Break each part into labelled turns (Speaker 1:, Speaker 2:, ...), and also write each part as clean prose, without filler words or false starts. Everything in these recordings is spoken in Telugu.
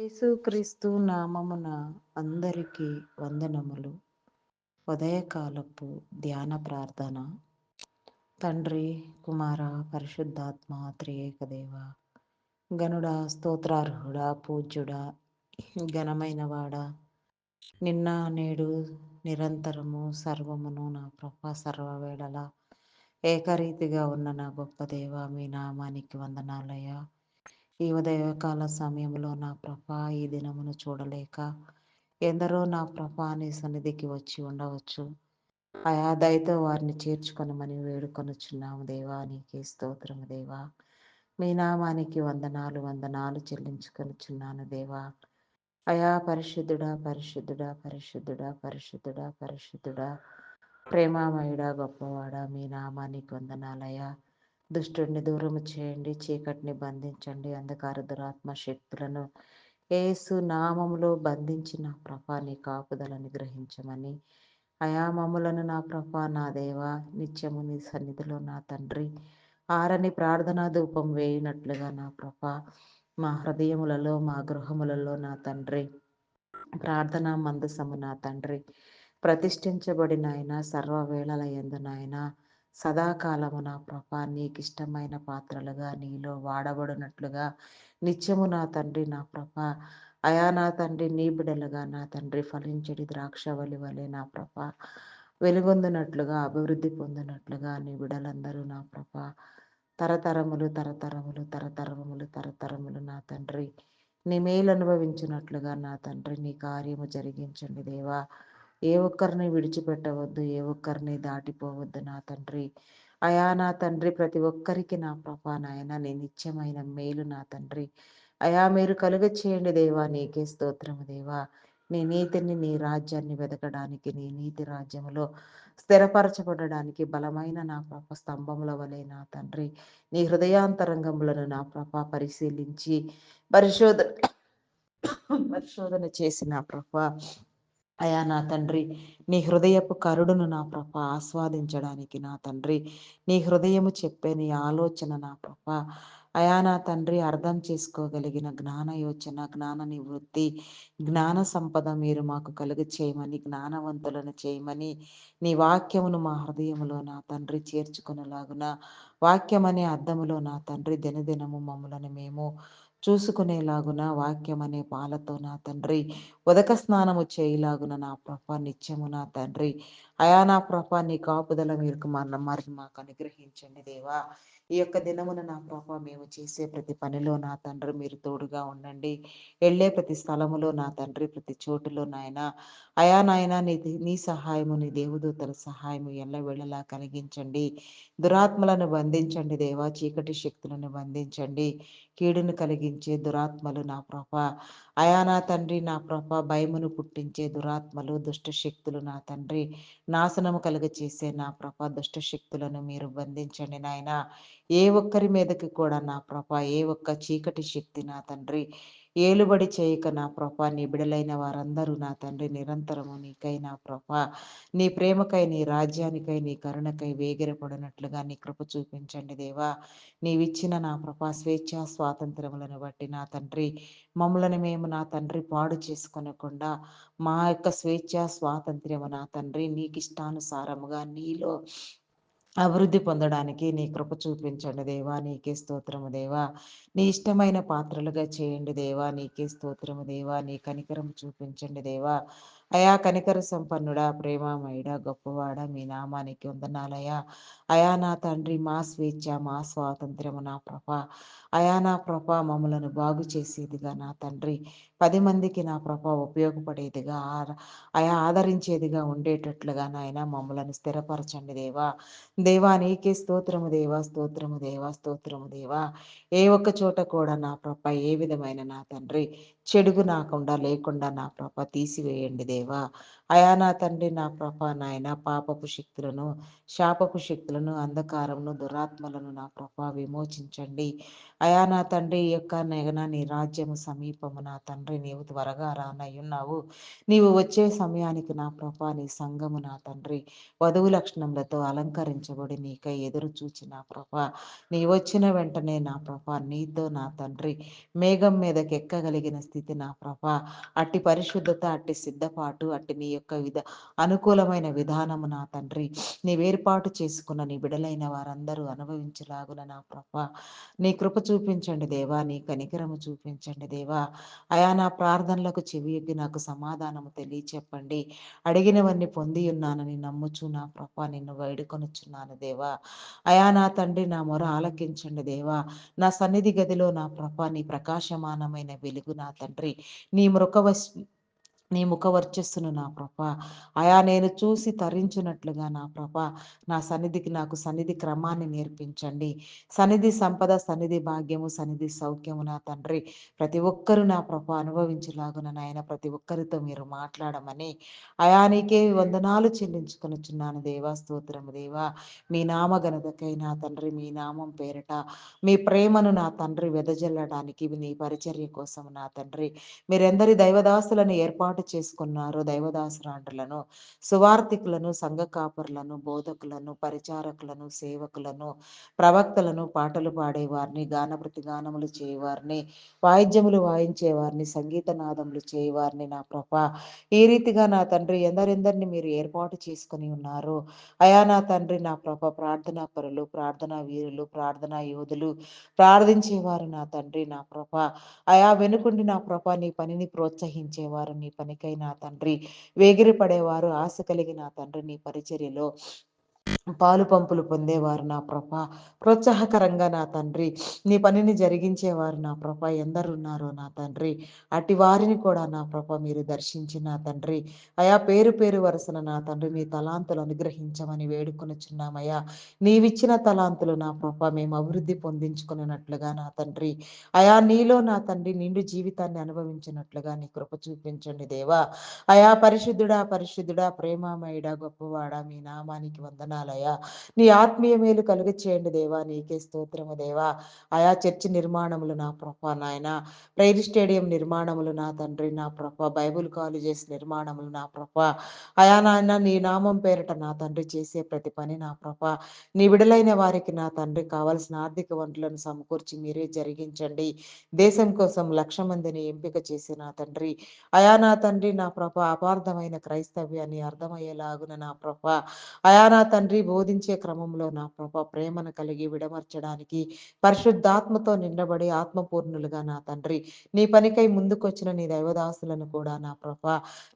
Speaker 1: యేసుక్రీస్తు నామమున అందరికీ వందనములు. ఉదయకాలపు ధ్యాన ప్రార్థన. తండ్రి, కుమార, పరిశుద్ధాత్మ త్రియేక దేవ, గనుడా, స్తోత్రార్హుడా, పూజ్యుడా, ఘనమైన వాడా, నిన్న నేడు నిరంతరము సర్వమును నా ప్రభా సర్వవేళల ఏకరీతిగా ఉన్న నా గొప్ప దేవ, మీ నామానికి వందనాలయ్యా. ఈ ఉదయకాల సమయంలో నా ప్రభా ఈ దినమును చూడలేక ఎందరో నా ప్రభా నీ సన్నిధికి వచ్చి ఉండవచ్చు. ఆయా దయతో వారిని చేర్చుకొనమని వేడుకొనుచున్నాము దేవా. నీకే స్తోత్రము దేవా. మీ నామానికి వందనాలు వందనాలు చెల్లించుకొనుచున్నాను దేవా. అయా పరిశుద్ధుడా పరిశుద్ధుడా పరిశుద్ధుడా పరిశుద్ధుడా పరిశుద్ధుడా, ప్రేమామయుడా, గొప్పవాడా, మీ నామానికి వందనాలయ్యా. దుష్టుడిని దూరము చేయండి, చీకటిని బంధించండి, అంధకార దురాత్మ శక్తులను యేసు నామములో బంధించిన ప్రభా నీ కాపుదలను గ్రహించమని అయా మమ్ములను నా ప్రభా నా దేవ నిత్యము నీ సన్నిధిలో నా తండ్రి ఆరని ప్రార్థనా ధూపం వేయినట్లుగా నా ప్రభా మా హృదయములలో మా గృహములలో నా తండ్రి ప్రార్థనా మందసము నా తండ్రి ప్రతిష్ఠించబడిన ఆయన సర్వవేళల యందు నాయన సదాకాలము నా ప్రభా నీకిష్టమైన పాత్రలుగా నీలో వాడబడినట్లుగా నిత్యము నా తండ్రి నా ప్రభా అయా నా తండ్రి నీ బిడలుగా నా తండ్రి ఫలించడి ద్రాక్షవల్లి వలె నా ప్రభా వెలుగొందినట్లుగా అభివృద్ధి పొందినట్లుగా నీ బిడలందరూ నా ప్రభా తరతరములు తరతరములు తరతరములు తరతరములు నా తండ్రి నీ మేలు అనుభవించినట్లుగా నా తండ్రి నీ కార్యము జరిగించండి దేవా. ఏ ఒక్కరిని విడిచిపెట్టవద్దు, ఏ ఒక్కరిని దాటిపోవద్దు నా తండ్రి. అయా నా తండ్రి ప్రతి ఒక్కరికి నా ప్రభా నాయన నీ నిత్యమైన మేలు నా తండ్రి అయా మీరు కలుగ చేయండి దేవా. నీకే స్తోత్రము దేవా. నీ నీతిని నీ రాజ్యాన్ని వెతకడానికి నీ నీతి రాజ్యములో స్థిరపరచబడడానికి బలమైన నా ప్రభ స్తంభముల వలె నా తండ్రి నీ హృదయాంతరంగములను నా ప్రభ పరిశీలించి పరిశోధన పరిశోధన చేసిన ప్రభ అయా నా తండ్రి నీ హృదయపు కరుడును నా ప్రభ ఆస్వాదించడానికి నా తండ్రి నీ హృదయము చెప్పే నీ ఆలోచన నా ప్రభ అయా నా తండ్రి అర్థం చేసుకోగలిగిన జ్ఞాన యోచన జ్ఞాన నివృత్తి జ్ఞాన సంపద మీరు మాకు కలుగ చేయమని జ్ఞానవంతులను చేయమని నీ వాక్యమును మా హృదయములో నా తండ్రి చేర్చుకునేలాగున వాక్యమనే అద్దములో నా తండ్రి దినదినము మమ్ములను మేము చూసుకునేలాగున వాక్యమనే పాలతో నా తండ్రి ఉదక స్నానము చేయలాగున నా ప్రభ నిత్యము నా తండ్రి అయా నా ప్రభ నీ కాపుదల మీరు మరి మాకు అనుగ్రహించండి దేవా. ఈ యొక్క దినమున నా ప్రభ మేము చేసే ప్రతి పనిలో నా తండ్రి మీరు తోడుగా ఉండండి. వెళ్ళే ప్రతి స్థలములో నా తండ్రి ప్రతి చోటులో నాయన అయా నాయన నీ సహాయము నీ దేవదూతల సహాయము ఎల్లవేళలా కలిగించండి. దురాత్మలను బంధించండి దేవా. చీకటి శక్తులను బంధించండి. కీడును కలిగించే దురాత్మలు నా ప్రభ అయా నా తండ్రి నా ప్రభ భయమును పుట్టించే దురాత్మలు దుష్ట శక్తులు నా తండ్రి నాశనము కలుగ చేసే నా ప్రభ దుష్ట శక్తులను మీరు బంధించండి నాయన. ఏ ఒక్కరి మీదకి కూడా నా ప్రభ ఏ ఒక్క చీకటి శక్తి నా తండ్రి ఏలుబడి చేయక నా ప్రభ నీ బిడలైన వారందరూ నా తండ్రి నిరంతరము నీకై నా ప్రభ నీ ప్రేమకై నీ రాజ్యానికై నీ కరుణకై వేగిరపడినట్లుగా నీ కృప చూపించండి దేవా. నీవిచ్చిన నా ప్రభ స్వేచ్ఛ స్వాతంత్రములను బట్టి నా తండ్రి మమ్మలను మేము నా తండ్రి పాడు చేసుకొనకుండా మా యొక్క స్వేచ్ఛ స్వాతంత్ర్యము నా తండ్రి నీకిష్టానుసారముగా నీలో అభివృద్ధి పొందడానికి నీ కృప చూపించండి దేవా. నీకే స్తోత్రము దేవా. నీ ఇష్టమైన పాత్రలుగా చేయండి దేవా. నీకే స్తోత్రము దేవా. నీ కనికరం చూపించండి దేవా. అయా కనికర సంపన్నుడా ప్రేమామయుడా గొప్పవాడా మీ నామానికి వందనాలయా. అయా నా తండ్రి మా స్వేచ్ఛ మా స్వాతంత్ర్యము నా ప్రభ అయా నా ప్రభ మమ్మలను బాగు చేసేదిగా నా తండ్రి 10 మందికి నా ప్రభ ఉపయోగపడేదిగా అయా ఆదరించేదిగా ఉండేటట్లుగా నాయన మమ్మలను స్థిరపరచండి దేవా. దేవా నీకే స్తోత్రము దేవా స్తోత్రము దేవా స్తోత్రము దేవా. ఏ ఒక్క చోట కూడా నా ప్రభ ఏ విధమైన నా తండ్రి చెడుగు నాకుండా లేకుండా నా ప్రభ తీసివేయండి దేవా. అయా నా తండ్రి నా ప్రభ నాయన పాపపు శక్తులను శాపపు శక్తులను అంధకారమును దురాత్మలను నా ప్రభ విమోచించండి. అయా నా తండ్రి ఈ యొక్క నగన నీ రాజ్యము సమీపము నా తండ్రి నీవు త్వరగా రానయ్యున్నావు. నీవు వచ్చే సమయానికి నా ప్రభా నీ సంఘము నా తండ్రి వధువు లక్షణములతో అలంకరించబడి నీకై ఎదురు చూచి నా ప్రభా నీ వచ్చిన వెంటనే నా ప్రభా నీతో నా తండ్రి మేఘం మీదకి ఎక్కగలిగిన స్థితి నా ప్రభా అట్టి పరిశుద్ధత, అట్టి సిద్ధపాటు, అట్టి నీ యొక్క అనుకూలమైన విధానము నా తండ్రి నీవేర్పాటు చేసుకున్న నీ బిడలైన వారందరూ అనుభవించలాగున నా ప్రభా నీ కృప చూపించండి దేవా, నీ కనికరము చూపించండి దేవా. అయా నా ప్రార్థనలకు చెవియొగ్గి నాకు సమాధానము తెలియచెప్పండి. అడిగినవన్నీ పొంది ఉన్నానని నమ్ముచు నా ప్రభా నిన్ను వేడుకొనుచున్నాను దేవా. అయా నా తండ్రి నా మొర ఆలకించండి దేవా. నా సన్నిధి గదిలో నా ప్రభా నీ ప్రకాశమానమైన వెలుగు నా తండ్రి నీ నీ ముఖ వర్చస్సును నా ప్రభా అయా నేను చూసి తరించున్నట్లుగా నా ప్రభా నా సన్నిధికి నాకు సన్నిధి క్రమాన్ని నేర్పించండి. సన్నిధి సంపద, సన్నిధి భాగ్యము, సన్నిధి సౌఖ్యము నా తండ్రి ప్రతి ఒక్కరూ నా ప్రభా అనుభవించలాగున నాయన ప్రతి ఒక్కరితో మీరు మాట్లాడమని అయా నీకే వందనాలు చెల్లించుకొనుచున్నాను దేవా. స్తోత్రము దేవా. మీ నామ ఘనతకై నా తండ్రి మీ నామం పేరట మీ ప్రేమను నా తండ్రి వెదజల్లడానికి నీ పరిచర్య కోసం నా తండ్రి మీరెందరి దైవదాసులను ఏర్పాటు చేసుకున్నారో దైవదాసురాండ్రులను, సువార్థికులను, సంఘ కాపరులను, బోధకులను, పరిచారకులను, సేవకులను, ప్రవక్తలను, పాటలు పాడేవారిని, గాన ప్రతిగానములు చేయవారిని, వాయిద్యములు వాయించేవారిని, సంగీత నాదములు చేయవారిని నా ప్రభా ఈ రీతిగా నా తండ్రి ఎందరెందరిని మీరు ఏర్పాటు చేసుకుని ఉన్నారు. అయా నా తండ్రి నా ప్రభ ప్రార్థనా పరులు, ప్రార్థనా వీరులు, ప్రార్థనా యోధులు, ప్రార్థించేవారు నా తండ్రి నా ప్రభ అయా వెనుకుండి నా ప్రభా నీ పనిని ప్రోత్సహించేవారు, నీ పనికై నా తండ్రి వేగిరి పడేవారు, ఆశ కలిగి నా తండ్రి నీ పరిచర్యలో పాలు పంపులు పొందేవారు నా ప్రభ ప్రోత్సాహకరంగా నా తండ్రి నీ పనిని జరిగించేవారు నా ప్రభ ఎందరున్నారో నా తండ్రి అటు వారిని కూడా నా ప్రభ మీరు దర్శించి నా తండ్రి అయా పేరు పేరు వరుసన నా తండ్రి నీ తలాంతులు అనుగ్రహించమని వేడుకొనుచున్నామయ్యా. నీవిచ్చిన తలాంతులు నా ప్రభ మేము అభివృద్ధి పొందించుకున్నట్లుగా నా తండ్రి అయా నీలో నా తండ్రి నిండు జీవితాన్ని అనుభవించినట్లుగా నీ కృప చూపించండి దేవా. అయా పరిశుద్ధుడా పరిశుద్ధుడా ప్రేమామయుడా గొప్పవాడా మీ నామానికి వందనాలయా. నీ ఆత్మీయ మేలు కలుగ చేయండి దేవా. నీకే స్తోత్రము దేవా. అయా చర్చి నిర్మాణములు నా ప్రభ నాయన ప్రైర్ స్టేడియం నిర్మాణములు నా తండ్రి నా ప్రభ బైబుల్ కాలేజెస్ నిర్మాణములు నా ప్రభ అయా నాయన నీ నామం పేరట నా తండ్రి చేసే ప్రతి పని నా ప్రభ నీ విడలైన వారికి నా తండ్రి కావలసిన ఆర్థిక వనరులను సమకూర్చి మీరే జరిగించండి. దేశం కోసం 1,00,000 మందిని ఎంపిక చేసి నా తండ్రి అయా నా తండ్రి నా ప్రభ అపార్థమైన క్రైస్తవ్యాన్ని అర్థమయ్యేలాగున నా ప్రభ అయా నా తండ్రి బోధించే క్రమంలో నా ప్రభ ప్రేమను కలిగి విడమర్చడానికి పరిశుద్ధాత్మతో నిండబడి ఆత్మపూర్ణులుగా నా తండ్రి నీ పనికై ముందుకొచ్చిన నీ దైవదాసులను కూడా నా ప్రభ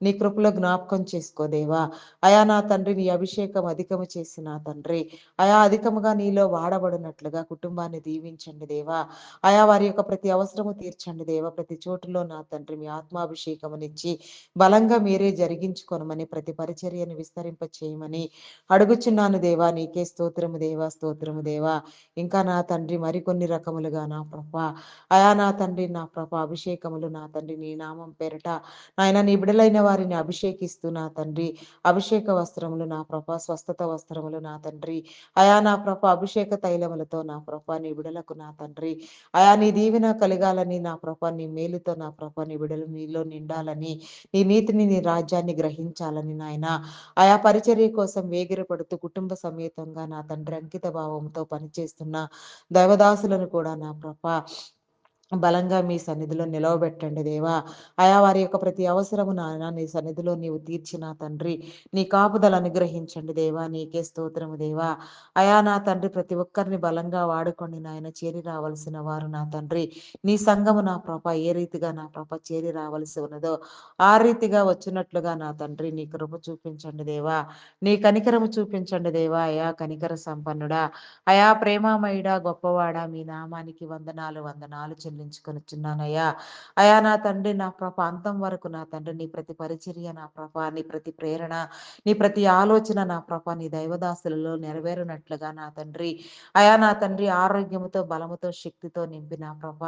Speaker 1: నీ కృపలో జ్ఞాపకం చేసుకోదేవా. అయా నా తండ్రి నీ అభిషేకం అధికము చేసి నా తండ్రి అయా అధికముగా నీలో వాడబడినట్లుగా కుటుంబాన్ని దీవించండి దేవా. అయా వారి యొక్క ప్రతి అవసరము తీర్చండి దేవ. ప్రతి చోటులో నా తండ్రి మీ ఆత్మాభిషేకమునిచ్చి బలంగా మీరే జరిగించుకొనమని ప్రతి పరిచర్యను విస్తరింప చేయమని అడుగుచున్నాను దేవా. నీకే స్తోత్రము దేవా, స్తోత్రము దేవా. ఇంకా నా తండ్రి మరికొన్ని రకములుగా నా ప్రభ అయా నా తండ్రి నా ప్రభ అభిషేకములు నా తండ్రి నీ నామం పేరట నాయన నీ బిడలైన వారిని అభిషేకిస్తూ నా తండ్రి అభిషేక వస్త్రములు నా ప్రభ స్వస్థత వస్త్రములు నా తండ్రి అయా నా ప్రభ అభిషేక తైలములతో నా ప్రభ నీ బిడలకు నా తండ్రి అయా నీ దీవెన కలగాలని నా ప్రభ నీ మేలుతో నా ప్రభ నీ బిడలు నీలో నిండాలని నీ నీతిని నీ రాజ్యాన్ని గ్రహించాలని నాయన ఆయా పరిచర్య కోసం వేగిరపడుతూ కుటుంబ సమేతంగా నా తండ్రి అంకిత భావంతో పనిచేస్తున్న దైవదాసులను కూడా నా ప్రభ బలంగా మీ సన్నిధిలో నిలవబెట్టండి దేవా. అయా వారి యొక్క ప్రతి అవసరము నాయన నీ సన్నిధిలో నీవు తీర్చిన తండ్రి నీ కాపుదలు అనుగ్రహించండి దేవా. నీకే స్తోత్రము దేవా. అయా నా తండ్రి ప్రతి ఒక్కరిని బలంగా వాడుకోండి నాయన. చేరి రావాల్సిన వారు నా తండ్రి నీ సంఘము నా ప్రభ ఏ రీతిగా నా ప్రభ చేరి రావాల్సి ఉన్నదో ఆ రీతిగా వచ్చినట్లుగా నా తండ్రి నీ కృప చూపించండి దేవా. నీ కనికరము చూపించండి దేవా. అయా కనికర సంపన్నుడా, అయా ప్రేమామయుడా, గొప్పవాడా, మీ నామానికి వందనాలు వందనాలు చెల్లి చెల్లించుకొనుచున్నానయ్యా. అయా నా తండ్రి నా ప్రభ అంతం వరకు నా తండ్రి నీ ప్రతి పరిచర్య నా ప్రభ, నీ ప్రతి ప్రేరణ, నీ ప్రతి ఆలోచన నా ప్రభ నీ దైవదాసులలో నెరవేరునట్లుగా నా తండ్రి, అయా నా తండ్రి ఆరోగ్యముతో, బలముతో, శక్తితో నింపి నా ప్రభ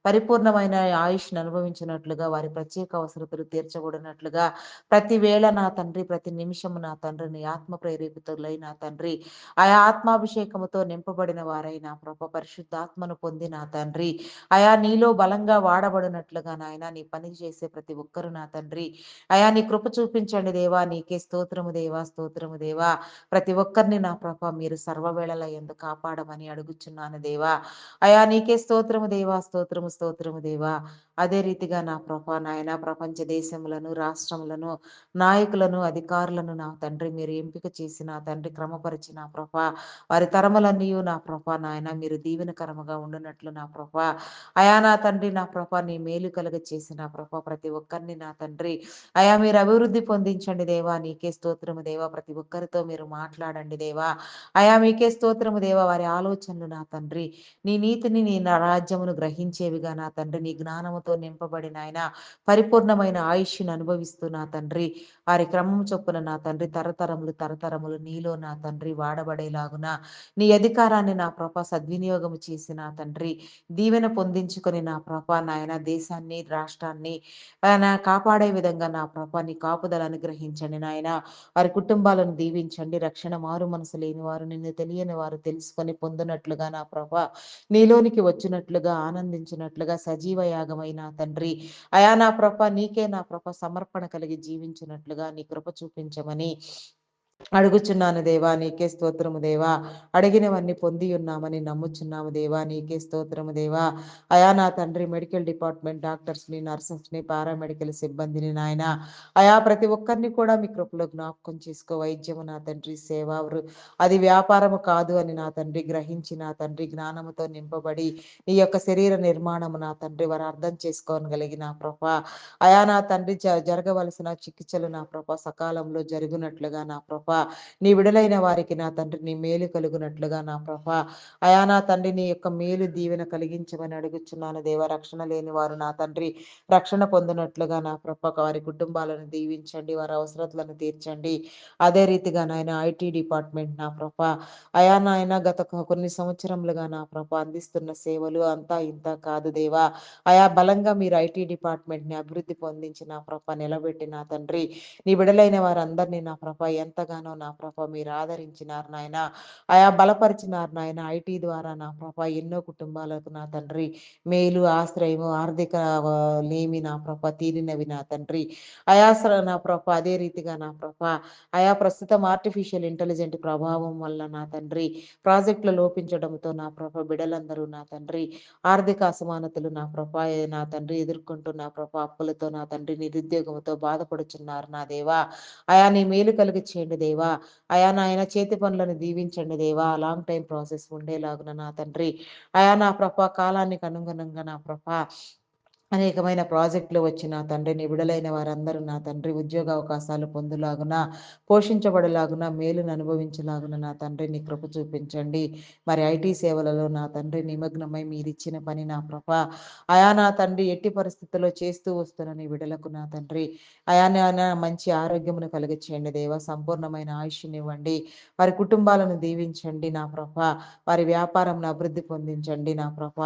Speaker 1: పరిపూర్ణమైన ఆయుష్‌ని అనుభవించినట్లుగా, వారి ప్రత్యేక అవసరతలు తీర్చబడినట్లుగా, ప్రతి వేళ నా తండ్రి, ప్రతి నిమిషము నా తండ్రి నీ ఆత్మ ప్రేరేపితులై నా తండ్రి, ఆయా ఆత్మాభిషేకముతో నింపబడిన వారై నా ప్రభ పరిశుద్ధాత్మను పొంది నా తండ్రి, అయా నీలో బలంగా వాడబడినట్లుగా నాయన నీ పని చేసే ప్రతి ఒక్కరు నా తండ్రి, అయా నీ కృప చూపించండి దేవా, నీకే స్తోత్రము దేవా, స్తోత్రము దేవా. ప్రతి ఒక్కరిని నా ప్రభ మీరు సర్వవేళల యందు కాపాడమని అడుగుచున్నాను దేవా. అయా నీకే స్తోత్రము దేవా, స్తోత్రము, స్తోత్రము దేవా. అదే రీతిగా నా ప్రభ నాయన ప్రపంచ దేశములను, రాష్ట్రములను, నాయకులను, అధికారులను నా తండ్రి మీరు ఎంపిక చేసి నా తండ్రి క్రమపరిచి నా ప్రభ వారి తరములన్నీయు నా ప్రభ నాయన మీరు దీవెనకరముగా ఉండునట్లు నా ప్రభ, అయా నా తండ్రి నా ప్రభ నీ మేలు కలుగ చేసి నా ప్రభ ప్రతి ఒక్కరిని నా తండ్రి అయా మీరు అభివృద్ధి పొందించండి దేవా, నీకే స్తోత్రము దేవా. ప్రతి ఒక్కరితో మీరు మాట్లాడండి దేవా. అయా మీకే స్తోత్రము దేవా. వారి ఆలోచనలు నా తండ్రి నీ నీతిని, నీ నా రాజ్యమును గ్రహించేవిగా నా తండ్రి, నీ జ్ఞానముతో నింపబడిన ఆయన పరిపూర్ణమైన ఆయుష్‌ని అనుభవిస్తూ నా తండ్రి, వారి క్రమం చొప్పున నా తండ్రి తరతరములు, తరతరములు నీలో నా తండ్రి వాడబడేలాగున నీ అధికారాన్ని నా ప్రభ సద్వినియోగము చేసి నా తండ్రి దీవెన పొందించుకొని నా ప్రభ నాయన దేశాన్ని, రాష్ట్రాన్ని నా కాపాడే విధంగా నా ప్రభ నీ కాపుదల అనుగ్రహించండి నాయన. వారి కుటుంబాలను దీవించండి. రక్షణ మారు మనసు లేని వారు, నిన్ను తెలియని వారు తెలుసుకొని పొందునట్లుగా నా ప్రభ నీలోనికి వచ్చినట్లుగా, ఆనందించినట్లుగా సజీవ యాగమైన తండ్రి, అయా నా ప్రభ నీకే నా ప్రభ సమర్పణ కలిగి జీవించినట్లుగా నీ కృప చూపించమని అడుగుచున్నాను దేవా, నీకే స్తోత్రము దేవా. అడిగినవన్నీ పొంది ఉన్నామని నమ్ముచున్నాము దేవా, నీకే స్తోత్రము దేవా. అయా నా తండ్రి మెడికల్ డిపార్ట్మెంట్ డాక్టర్స్‌ని, నర్సెస్‌ని, పారామెడికల్ సిబ్బందిని నాయన, అయా ప్రతి ఒక్కరిని కూడా మీ కృపలో జ్ఞాపకం చేసుకో. వైద్యము నా తండ్రి సేవ అది వ్యాపారము కాదు అని నా తండ్రి గ్రహించి నా తండ్రి జ్ఞానముతో నింపబడి నీ యొక్క శరీర నిర్మాణము నా తండ్రి వారు అర్థం చేసుకోగలిగిన ప్రభ, అయా నా తండ్రి జరగవలసిన చికిత్సలు నా ప్రభ సకాలంలో జరుగునట్లుగా నా ప్రభ, నీ విడుదలైన వారికి నా తండ్రి నీ మేలు కలుగునట్లుగా నా ప్రభ, అయా నా తండ్రి నీ యొక్క మేలు దీవెన కలిగించమని అడుగుచున్నాను దేవ. రక్షణ లేని వారు నా తండ్రి రక్షణ పొందినట్లుగా నా ప్రభ వారి కుటుంబాలను దీవించండి, వారి అవసరతలను తీర్చండి. అదే రీతిగా నాయన ఐటీ డిపార్ట్మెంట్ నా ప్రభ, అయా నాయన గత కొన్ని సంవత్సరములుగా నా ప్రభ అందిస్తున్న సేవలు అంతా ఇంత కాదు దేవా. అయా బలంగా మీరు ఐటీ డిపార్ట్మెంట్‌ని అభివృద్ధి పొందించి నా ప్రభ నిలబెట్టి నా తండ్రి నీ బిడలైన వారందరినీ నా ప్రభ ఎంతగానో నా ప్రభ మీరు ఆదరించినారు నాయన. అయా బలపరిచినారు నాయన. ఐటీ ద్వారా నా ప్రభ ఎన్నో కుటుంబాలకు నా తండ్రి మేలు, ఆశ్రయము, ఆర్థిక లేమి నా ప్రభ తీరినవి నా తండ్రి. నా ప్రభ అదే రీతిగా నా ప్రభ అయా ప్రస్తుతం ఆర్టిఫిషియల్ ఇంటెలిజెంట్ ప్రభావం వల్ల నా తండ్రి ప్రాజెక్టులు లోపించడంతో నా ప్రభ బిడలందరూ నా తండ్రి ఆర్థిక అసమానతలు నా ప్రభ నా తండ్రి ఎదుర్కొంటూ నా ప్రభ అప్పులతో నా తండ్రి నిరుద్యోగంతో బాధపడుచున్నారు నా దేవా. అయా నీ మేలు కలిగి చేయండి దేవా. అయా నాయన చేతి పనులను దీవించండి దేవా. లాంగ్ టైమ్ ప్రాసెస్ ఉండేలాగున నా తండ్రి, అయా నా ప్రభ కాలానికి అనుగుణంగా నా ప్రభ అనేకమైన ప్రాజెక్టులు వచ్చి నా తండ్రి నిబిడలైన వారందరూ నా తండ్రి ఉద్యోగ అవకాశాలు పొందులాగున, పోషించబడేలాగున, మేలును అనుభవించలాగున నా తండ్రి నీ కృప చూపించండి. మరి ఐటీ సేవలలో నా తండ్రి నిమగ్నమై మీరిచ్చిన పని నా ప్రభ, అయా నా తండ్రి ఎట్టి పరిస్థితుల్లో చేస్తూ వస్తున్న నీ బిడలకు నా తండ్రి, అయా నాయన మంచి ఆరోగ్యమును కలిగచేయండి దేవా. సంపూర్ణమైన ఆయుష్నివ్వండి. వారి కుటుంబాలను దీవించండి నా ప్రభ. వారి వ్యాపారంను అభివృద్ధి పొందించండి నా ప్రభ.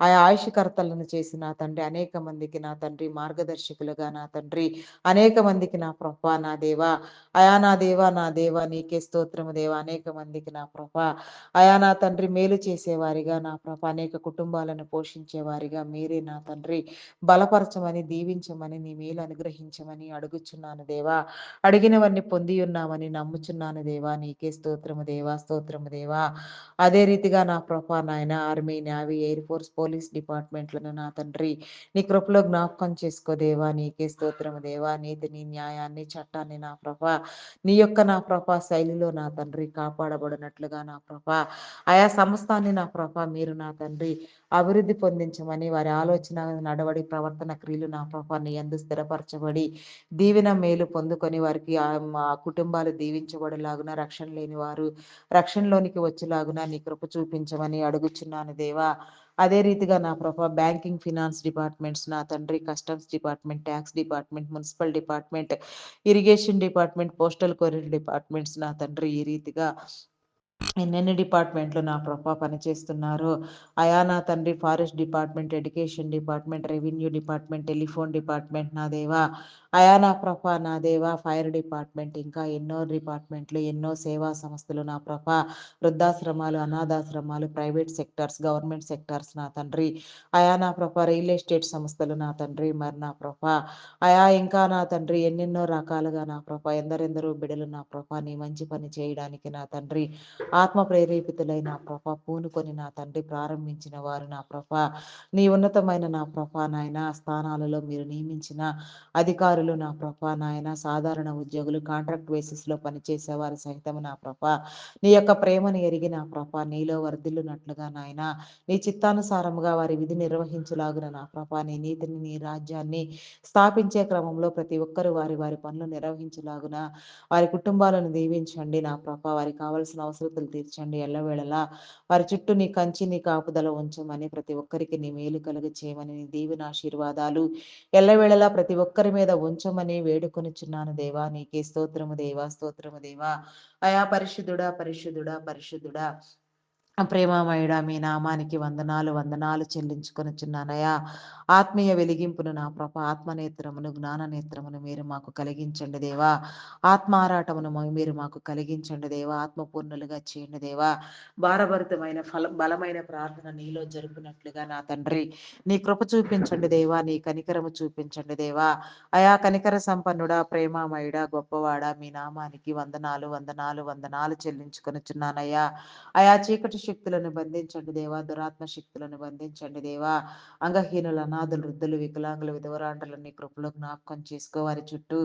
Speaker 1: ఆయా ఆయుష్కర్తలను చేసి నా తండ్రి అనేక మందికి నా తండ్రి మార్గదర్శకులుగా నా తండ్రి అనేక మందికి నా ప్రభ నా దేవా, అయా నా దేవా నా దేవా నీకే స్తోత్రము దేవా. అనేక మందికి నా ప్రభ అయా నా తండ్రి మేలు చేసేవారిగా నా ప్రభ అనేక కుటుంబాలను పోషించేవారిగా మీరే నా తండ్రి బలపరచమని, దీవించమని, నీ మేలు అనుగ్రహించమని అడుగుచున్నాను దేవా. అడిగినవన్నీ పొంది ఉన్నామని నమ్ముచున్నాను దేవా. నీకే స్తోత్రము దేవా, స్తోత్రము దేవా. అదే రీతిగా నా ప్రభ నాయన army, navy, air force, police డిపార్ట్మెంట్లను నా తండ్రి నీ కృపలో జ్ఞాపకం చేసుకో దేవా. నీకే స్తోత్రము దేవా. నీతిని, న్యాయాన్ని, చట్టాన్ని నా ప్రభ నీ యొక్క నా ప్రభ శైలిలో నా తండ్రి కాపాడబడినట్లుగా నా ప్రభ ఆయా సమస్తాన్ని నా ప్రభ మీరు నా తండ్రి అభివృద్ధి పొందించమని, వారి ఆలోచన, నడవడి, ప్రవర్తన క్రియలు నా ప్రభా నీ యందు స్థిరపరచబడి, దీవెన మేలు పొందుకొని వారికి మా కుటుంబాలు దీవించబడేలాగున, రక్షణ లేని వారు రక్షణలోనికి వచ్చేలాగున నీ కృప చూపించమని అడుగుచున్నాను దేవా. అదే రీతిగా నా ప్రభా బ్యాంకింగ్, ఫినాన్స్ డిపార్ట్మెంట్స్ నా తండ్రి, customs department, tax department, municipal department, irrigation department, postal courier departments నా తండ్రి, ఈ రీతిగా ఎన్నెన్ని డిపార్ట్మెంట్లు నా ప్రభా పనిచేస్తున్నారు. అయా నా తండ్రి, forest department, education department, revenue department, telephone department నా దేవా. అయా నా ప్రభా నా దేవా, ఫైర్ డిపార్ట్మెంట్, ఇంకా ఎన్నో డిపార్ట్మెంట్లు, ఎన్నో సేవా సంస్థలు నా ప్రభా, వృద్ధాశ్రమాలు, అనాథాశ్రమాలు, ప్రైవేట్ సెక్టార్స్, గవర్నమెంట్ సెక్టార్స్ నా తండ్రి. అయా నా ప్రభా రియల్ ఎస్టేట్ సంస్థలు నా తండ్రి, మరి నా ప్రభా అయా ఇంకా నా తండ్రి ఎన్నెన్నో రకాలుగా నా ప్రభా ఎందరెందరో బిడలు నా ప్రభా నీ మంచి పని చేయడానికి నా తండ్రి ఆత్మ ప్రేరేపితులై నా ప్రభ పూనుకొని నా తండ్రి ప్రారంభించిన వారు నా ప్రభ నీ ఉన్నతమైన నా ప్రభ నాయన స్థానాలలో మీరు నియమించిన అధికారులు నా ప్రభ నాయన సాధారణ ఉద్యోగులు కాంట్రాక్ట్ బేసిస్లో పనిచేసేవారు సైతం నా ప్రభ నీ యొక్క ప్రేమను ఎరిగి నా ప్రభ నీలో వర్ధిల్లునట్లుగా నాయన నీ చిత్తానుసారముగా వారి విధి నిర్వహించులాగున నా ప్రభ నీ నీతిని నీ రాజ్యాన్ని స్థాపించే క్రమంలో ప్రతి ఒక్కరూ వారి వారి పనులు నిర్వహించులాగున వారి కుటుంబాలను దీవించండి నా ప్రభా. వారికి కావాల్సిన అవసరతలు తీర్చండి ఎల్లవేళలా. వారి చుట్టూ నీ కంచి, నీ కాపుదల ఉంచమని, ప్రతి ఒక్కరికి నీ మేలు కలుగ చేయమని, నీ దీవెన ఆశీర్వాదాలు ఎల్లవేళలా ప్రతి ఒక్కరి మీద ఉంచమని వేడుకొనుచున్నాను దేవా. నీకే స్తోత్రము దేవా, స్తోత్రము దేవా. అయా పరిశుద్ధుడా, పరిశుద్ధుడా, పరిశుద్ధుడా, ప్రేమమయుడా మీ నామానికి వందనాలు వందనాలు చెల్లించుకొనుచున్నానయ్యా. ఆత్మీయ వెలిగింపును నా ప్రభ ఆత్మనేత్రమును, జ్ఞాన నేత్రమును మీరు మాకు కలిగించండి దేవా. ఆత్మారాటమును మీరు మాకు కలిగించండి దేవా. ఆత్మపూర్ణులుగా చేయండి దేవా. భారభరితమైన బలమైన ప్రార్థన నీలో జరుపునట్లుగా నా తండ్రి నీ కృప చూపించండి దేవా. నీ కనికరము చూపించండి దేవా. అయా కనికర సంపన్నుడా, ప్రేమమయుడా, గొప్పవాడా మీ నామానికి వందనాలు వందనాలు వందనాలు చెల్లించుకొనుచున్నానయ్యా. అయా చీకటి శక్తులను బంధించండి దేవా. దురాత్మ శక్తులను బంధించండి దేవా. అంగహీనులు, అనాథులు, వృద్ధులు, వికలాంగులు, విధవరాండ్రులను నీ కృపలో జ్ఞాపకం చేసుకో. వారి చుట్టూ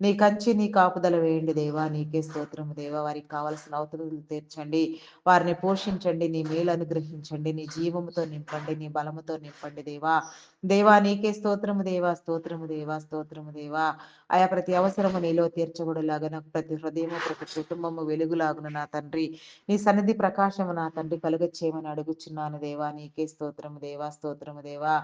Speaker 1: నీ కంచి, నీ కాపుదల వేయండి దేవా. నీకే స్తోత్రము దేవా. వారికి కావలసిన అవసరాలు తీర్చండి. వారిని పోషించండి. నీ మేలు అనుగ్రహించండి. నీ జీవముతో నింపండి. నీ బలముతో నింపండి దేవా. దేవా నీకే స్తోత్రము దేవా, స్తోత్రము దేవా, స్తోత్రము దేవా. ఆయా ప్రతి అవసరము నీలో తీర్చబడులాగా ప్రతి హృదయము, ప్రతి కుటుంబము వెలుగులాగున నా తండ్రి నీ సన్నిధి ప్రకాశము నా తండ్రి కలుగచ్చేయమని అడుగుచున్నాను దేవా. నీకే స్తోత్రము దేవా, స్తోత్రము దేవా.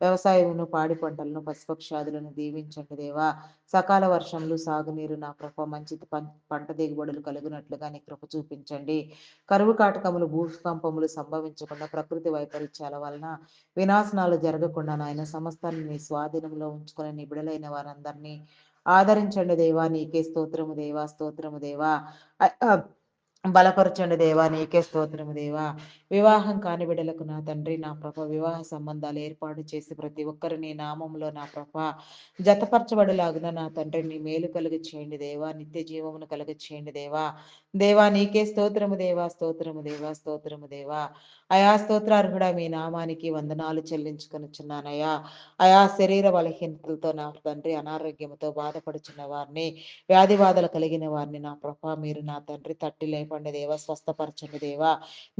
Speaker 1: వ్యవసాయమును, పాడి పంటలను, పశుపక్షాదులను దీవించండి దేవా. సకాల వర్షములు, సాగునీరు నా కృప మంచి పంట దిగుబడులు కలుగునట్లుగా నీ కృప చూపించండి. కరువు కాటకములు, భూకంపములు సంభవించకుండా, ప్రకృతి వైపరీత్యాల వలన వినాశనాలు జరగకుండా నాయన సమస్తాన్ని నీ స్వాధీనంలో ఉంచుకొని నీ బిడలైన వారందరినీ ఆదరించండి దేవా. నీకే స్తోత్రము దేవా, స్తోత్రము దేవా. బలపరచండి దేవా. నీకే స్తోత్రము దేవా. వివాహం కాని బిడ్డలకు నా తండ్రి నా ప్రభ వివాహ సంబంధాలు ఏర్పాటు చేసి ప్రతి ఒక్కరు నీ నామంలో నా ప్రభ జతపరచబడిలాగున నా తండ్రి నీ మేలు కలుగ చేయండి దేవా. నిత్య జీవమును కలుగ చేయండి దేవా. దేవా నీకే స్తోత్రము దేవా, స్తోత్రము దేవా, స్తోత్రము దేవా. అయా స్తోత్రార్హుడా మీ నామానికి వందనాలు చెల్లించుకొనుచున్నానయ్యా. అయా శరీర బలహీనతలతో నా తండ్రి అనారోగ్యంతో బాధపడుచున్న వారిని, వ్యాధి బాధలు కలిగిన వారిని నా ప్రభ మీరు నా తండ్రి తట్టి లేపండి దేవా. స్వస్థపరచండి దేవా.